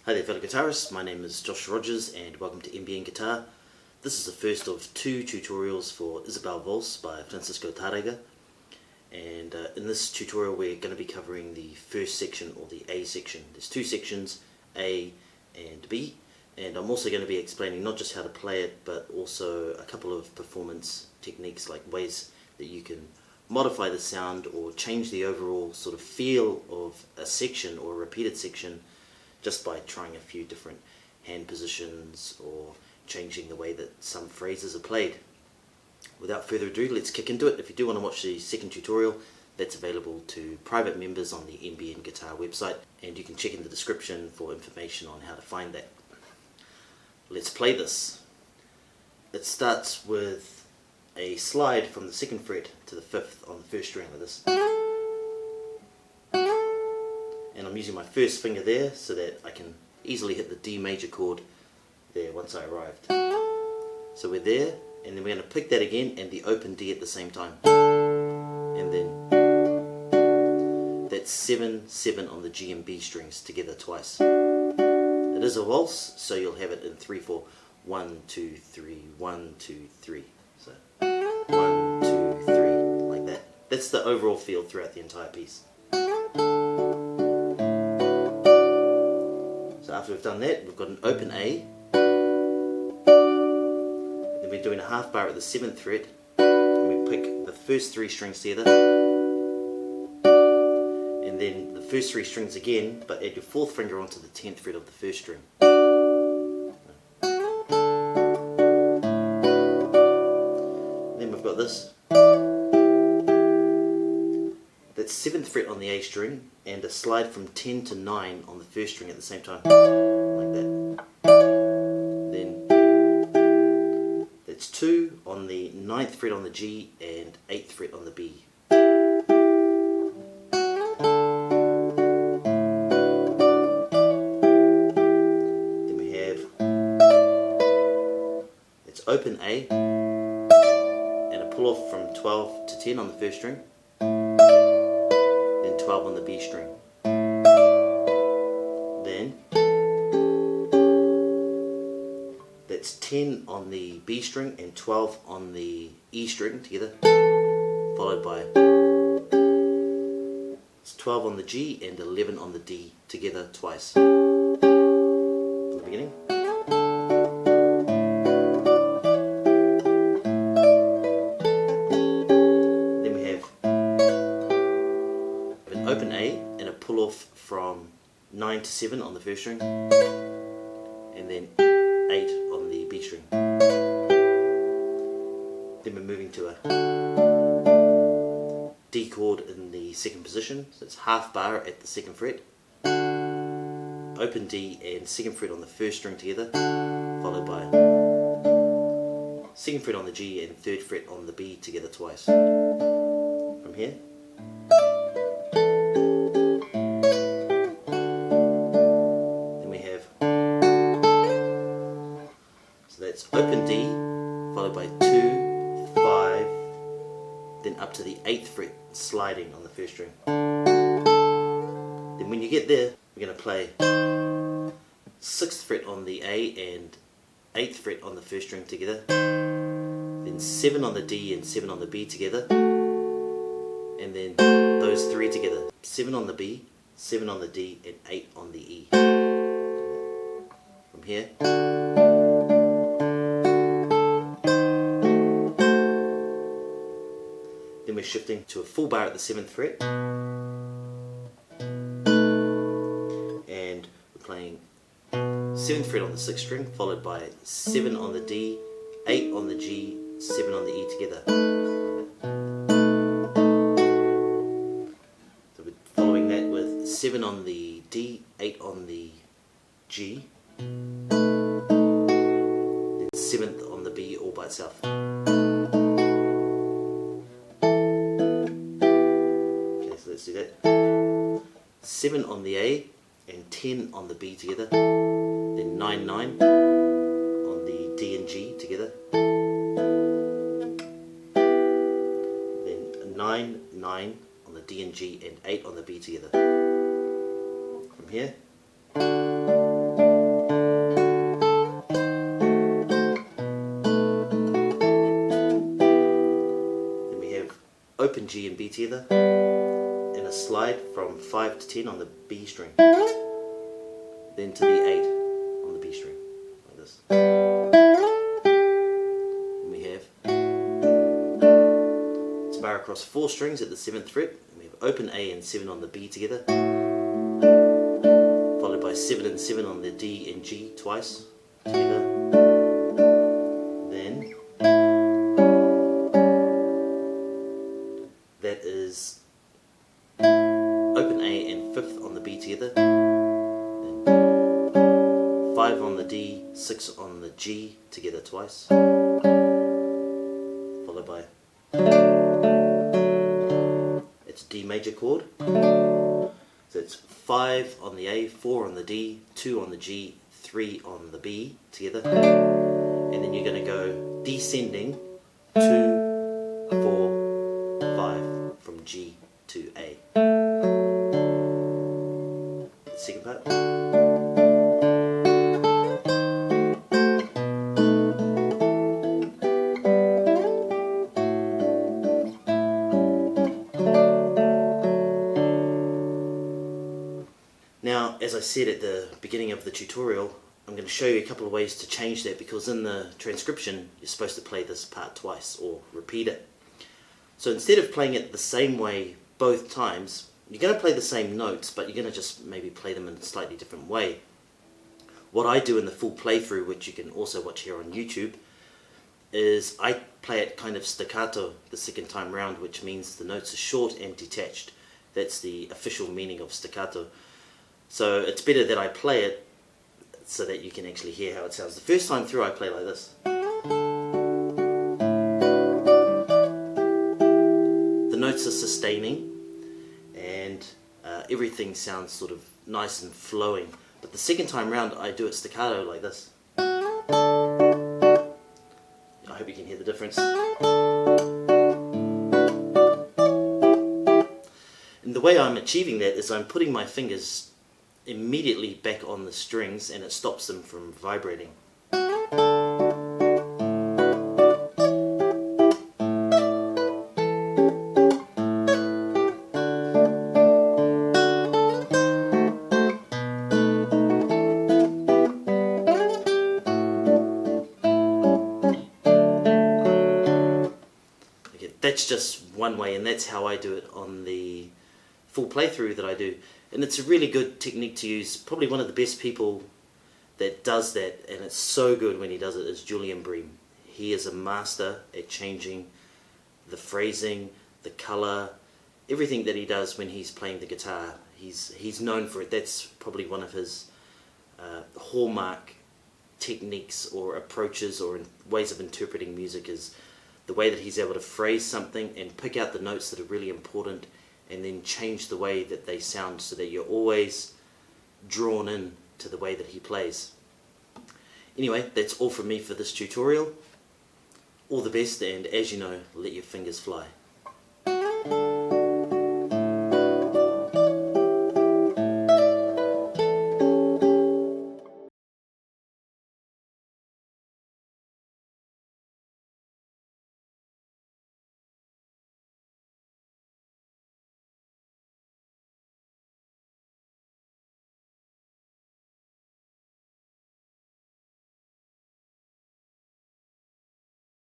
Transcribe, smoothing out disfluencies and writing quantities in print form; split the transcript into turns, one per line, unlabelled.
Hi there fellow guitarists, my name is Josh Rogers and welcome to NBN Guitar. This is the first of two tutorials for Isabel Vals by Tárrega, and in this tutorial we're going to be covering the first section, or the A section. There's two sections, A and B, and I'm also going to be explaining not just how to play it but also a couple of performance techniques, like ways that you can modify the sound or change the overall sort of feel of a section or a repeated section just by trying a few different hand positions or changing the way that some phrases are played. Without further ado, let's kick into it. If you do want to watch the second tutorial, that's available to private members on the NBN Guitar website, and you can check in the description for information on how to find that. Let's play this. It starts with a slide from the 2nd fret to the 5th on the 1st string like this. And I'm using my first finger there so that I can easily hit the D major chord there once I arrived. So we're there, and then we're going to pick that again and the open D at the same time. And then that's 7, 7 on the G and B strings together twice. It is a waltz, so you'll have it in 3/4. 1, 2, 3, 1, 2, 3. So 1, 2, 3, like that. That's the overall feel throughout the entire piece. So after we've done that, we've got an open A. Then we're doing a half bar at the 7th fret, and we pick the first 3 strings together, and then the first 3 strings again, but add your 4th finger onto the 10th fret of the 1st string. Then we've got this. That's 7th fret on the A string and a slide from 10 to 9 on the 1st string at the same time, like that. Then that's 2 on the 9th fret on the G and 8th fret on the B. Then we have, it's open A and a pull off from 12 to 10 on the 1st string. 12 on the B string. Then that's 10 on the B string and 12 on the E string together, followed by it's 12 on the G and 11 on the D together twice. From the beginning. Open A and a pull off from 9 to 7 on the 1st string, and then 8 on the B string. Then we're moving to a D chord in the 2nd position, so it's half bar at the 2nd fret, open D and 2nd fret on the 1st string together, followed by 2nd fret on the G and 3rd fret on the B together twice. From here. That's open D, followed by 2, 5, then up to the 8th fret, sliding on the 1st string. Then when you get there, we're going to play 6th fret on the A and 8th fret on the 1st string together, then 7 on the D and 7 on the B together, and then those 3 together, 7 on the B, 7 on the D and 8 on the E. From here. Then we're shifting to a full bar at the 7th fret, and we're playing 7th fret on the 6th string, followed by 7 on the D, 8 on the G, 7 on the E together. So we're following that with 7 on the D, 8 on the G, then 7th on the B all by itself. 7 on the A and 10 on the B together, then 9, 9 on the D and G together, then 9, 9 on the D and G and 8 on the B together. From here, and G and B together, and a slide from 5 to 10 on the B string, then to the 8 on the B string, like this. And we have it's a bar across 4 strings at the 7th fret, and we have open A and 7 on the B together, followed by 7 and 7 on the D and G twice together, then that is open A and 5th on the B together, then 5 on the D, 6 on the G together twice, followed by it's a D major chord, so it's 5 on the A, 4 on the D, 2 on the G, 3 on the B together, and then you're going to go descending 2, 4, 5 from G to A. The second part. Now, as I said at the beginning of the tutorial, I'm going to show you a couple of ways to change that, because in the transcription you're supposed to play this part twice or repeat it. So instead of playing it the same way both times, you're going to play the same notes, but you're going to just maybe play them in a slightly different way. What I do in the full playthrough, which you can also watch here on YouTube, is I play it kind of staccato the second time round, which means the notes are short and detached. That's the official meaning of staccato. So it's better that I play it so that you can actually hear how it sounds. The first time through I play like this. The notes are sustaining and everything sounds sort of nice and flowing. But the second time round I do it staccato like this. I hope you can hear the difference. And the way I'm achieving that is I'm putting my fingers immediately back on the strings, and it stops them from vibrating. Okay, that's just one way, and that's how I do it on the full playthrough that I do. And it's a really good technique to use. Probably one of the best people that does that, and it's so good when he does it, is Julian Bream. He is a master at changing the phrasing, the colour, everything that he does when he's playing the guitar. He's known for it. That's probably one of his hallmark techniques or approaches or ways of interpreting music, is the way that he's able to phrase something and pick out the notes that are really important and then change the way that they sound so that you're always drawn in to the way that he plays. Anyway, that's all from me for this tutorial. All the best, and as you know, let your fingers fly.